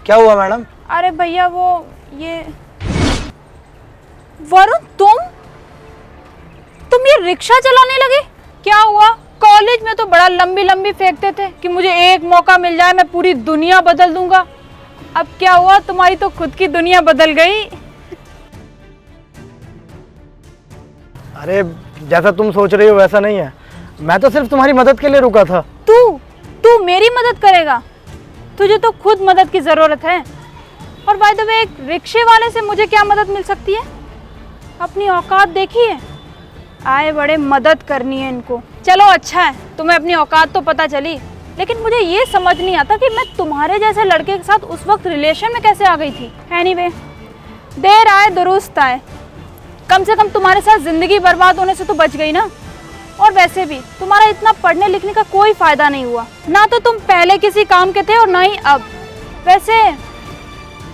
क्या हुआ मैडम? अरे भैया वो ये वरुण तुम ये रिक्शा चलाने लगे? क्या हुआ? कॉलेज में तो बड़ा लंबी लंबी फेंकते थे कि मुझे एक मौका मिल जाए मैं पूरी दुनिया बदल दूंगा। अब क्या हुआ? तुम्हारी तो खुद की दुनिया बदल गई। अरे जैसा तुम सोच रही हो वैसा नहीं है, मैं तो सिर्फ तुम्हारी मदद के लिए रुका था। तू मेरी मदद करेगा? तुझे तो खुद मदद की जरूरत है। और बाय द वे, एक रिक्शे वाले से मुझे क्या मदद मिल सकती है? अपनी औकात देखिए, आए बड़े मदद करनी है इनको। चलो अच्छा है, तुम्हें अपनी औकात तो पता चली, लेकिन मुझे ये समझ नहीं आता कि मैं तुम्हारे जैसे लड़के के साथ उस वक्त रिलेशन में कैसे आ गई थी। एनीवे, देर आए दुरुस्त आए, कम से कम तुम्हारे साथ जिंदगी बर्बाद होने से तो बच गई ना। और वैसे भी तुम्हारा इतना पढ़ने लिखने का कोई फायदा नहीं हुआ, ना तो तुम पहले किसी काम के थे और ना ही अब। वैसे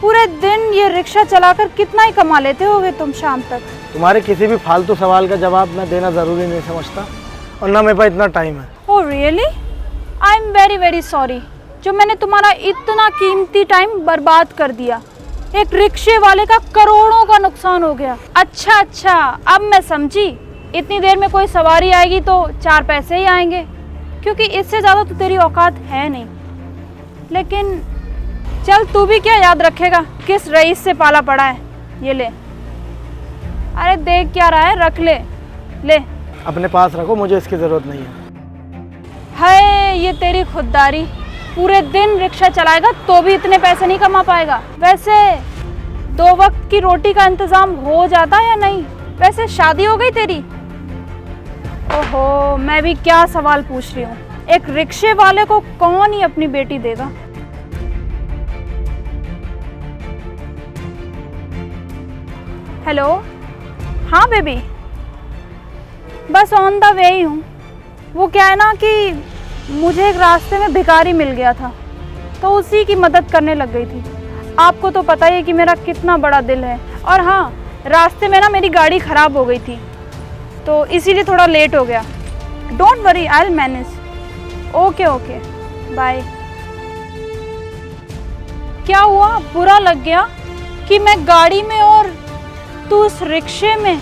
पूरे दिन ये रिक्शा चलाकर कितना ही कमा लेते होगे तुम शाम तक? तुम्हारे किसी भी फालतू सवाल का जवाब मैं देना ज़रूरी नहीं समझता, और ना मेरे पास इतना टाइम है। Oh really? I am very very sorry जो मैंने तुम्हारा इतना कीमती टाइम बर्बाद कर दिया। एक रिक्शे वाले का करोड़ों का नुकसान हो गया। अच्छा, अब मैं समझी। इतनी देर में कोई सवारी आएगी तो 4 पैसे ही आएंगे, क्योंकि इससे ज़्यादा तो तेरी औकात है नहीं। लेकिन चल, तू भी क्या याद रखेगा किस रईस से पाला पड़ा है। ये ले। अरे देख क्या रहा है, रख ले। अपने पास रखो, मुझे इसकी ज़रूरत नहीं है। है ये तेरी खुददारी। पूरे दिन रिक्शा चलाएगा तो भी इतने पैसे नहीं कमा पाएगा। वैसे 2 वक्त की रोटी का इंतजाम हो जाता है या नहीं? वैसे शादी हो गई तेरी? ओहो, मैं भी क्या सवाल पूछ रही हूँ। एक रिक्शे वाले को कौन ही अपनी बेटी देगा? हेलो, हाँ बेबी, बस ऑन द वे ही हूँ। वो क्या है ना कि मुझे एक रास्ते में भिखारी मिल गया था, तो उसी की मदद करने लग गई थी। आपको तो पता ही है कि मेरा कितना बड़ा दिल है। और हाँ, रास्ते में ना मेरी गाड़ी ख़राब हो गई थी, तो इसीलिए थोड़ा लेट हो गया। Don't worry, I will manage. Okay, bye. क्या हुआ? बुरा लग गया कि मैं गाड़ी में और तू उस रिक्शे में?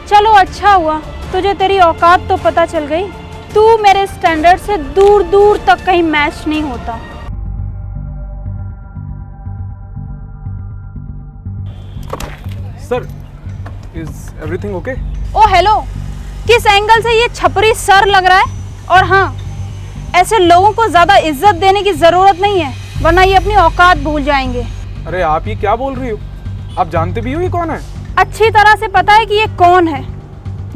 चलो अच्छा हुआ, तुझे तेरी औकात तो पता चल गई। तू मेरे स्टैंडर्ड से दूर दूर तक कहीं मैच नहीं होता। Sir, is everything okay? Oh hello, किस एंगल से ये छपरी सर लग रहा है? और हाँ, ऐसे लोगों को ज्यादा इज्जत देने की जरूरत नहीं है, वरना ये अपनी औकात भूल जाएंगे। अरे आप ये क्या बोल रही हो? आप जानते भी हो ये कौन है? अच्छी तरह से पता है कि ये कौन है।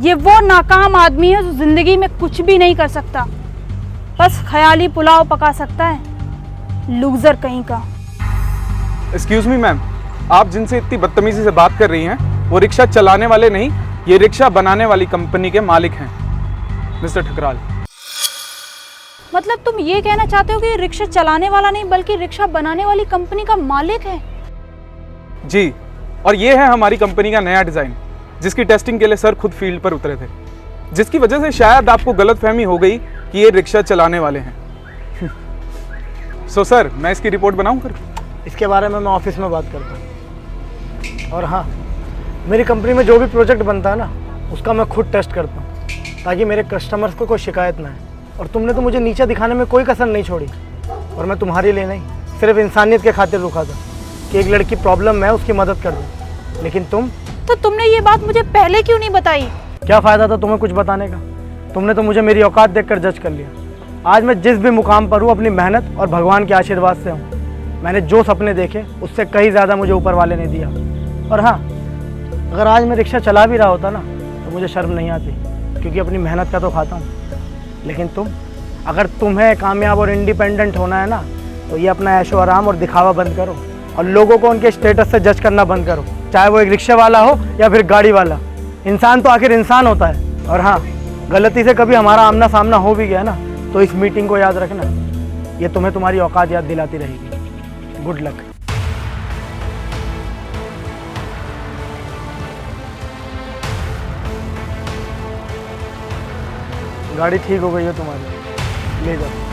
ये वो नाकाम आदमी है जो जिंदगी में कुछ भी नहीं कर सकता, बस ख्याली पुलाव पका सकता है। लूजर कहीं का। एक्सक्यूज मी मैम, आप जिनसे इतनी बदतमीजी से बात कर रही हैं वो रिक्शा चलाने वाले नहीं, ये रिक्शा बनाने वाली कंपनी के मालिक हैं, मिस्टर ठकराल। मतलब तुम ये कहना चाहते हो कि ये रिक्शा चलाने वाला नहीं बल्कि रिक्शा बनाने वाली कंपनी का मालिक है? जी, और ये है हमारी कंपनी का नया डिजाइन, जिसकी टेस्टिंग के लिए सर खुद फील्ड पर उतरे थे, जिसकी वजह से शायद आपको गलतफहमी हो गई कि ये रिक्शा चलाने वाले हैं। सो सर, मैं इसकी रिपोर्ट बनाऊं फिर? इसके बारे में मैं ऑफिस में बात करता हूँ। और हाँ, मेरी कंपनी में जो भी प्रोजेक्ट बनता है ना, उसका मैं खुद टेस्ट करता हूँ, ताकि मेरे कस्टमर्स को कोई शिकायत ना है। और तुमने तो मुझे नीचे दिखाने में कोई कसर नहीं छोड़ी, और मैं तुम्हारे लिए नहीं, सिर्फ इंसानियत के खातिर रुका था कि एक लड़की प्रॉब्लम में है, उसकी मदद कर दूँ। लेकिन तो तुमने ये बात मुझे पहले क्यों नहीं बताई? क्या फ़ायदा था तुम्हें कुछ बताने का? तुमने तो मुझे मेरी औकात देखकर जज कर लिया। आज मैं जिस भी मुकाम पर हूँ, अपनी मेहनत और भगवान के आशीर्वाद से हूँ। मैंने जो सपने देखे उससे कहीं ज़्यादा मुझे ऊपर वाले ने दिया। और हाँ, अगर आज मैं रिक्शा चला भी रहा होता ना, तो मुझे शर्म नहीं आती, क्योंकि अपनी मेहनत का तो खाता हूँ। लेकिन अगर तुम्हें कामयाब और इंडिपेंडेंट होना है ना, तो ये अपना ऐशो आराम और दिखावा बंद करो, और लोगों को उनके स्टेटस से जज करना बंद करो, चाहे वो एक रिक्शे वाला हो या फिर गाड़ी वाला। इंसान तो आखिर इंसान होता है। और हाँ, गलती से कभी हमारा आमना सामना हो भी गया ना, तो इस मीटिंग को याद रखना, ये तुम्हें तुम्हारी औकात याद दिलाती रहेगी। Good luck. गाड़ी ठीक हो गई है तुम्हारी, ले जाओ।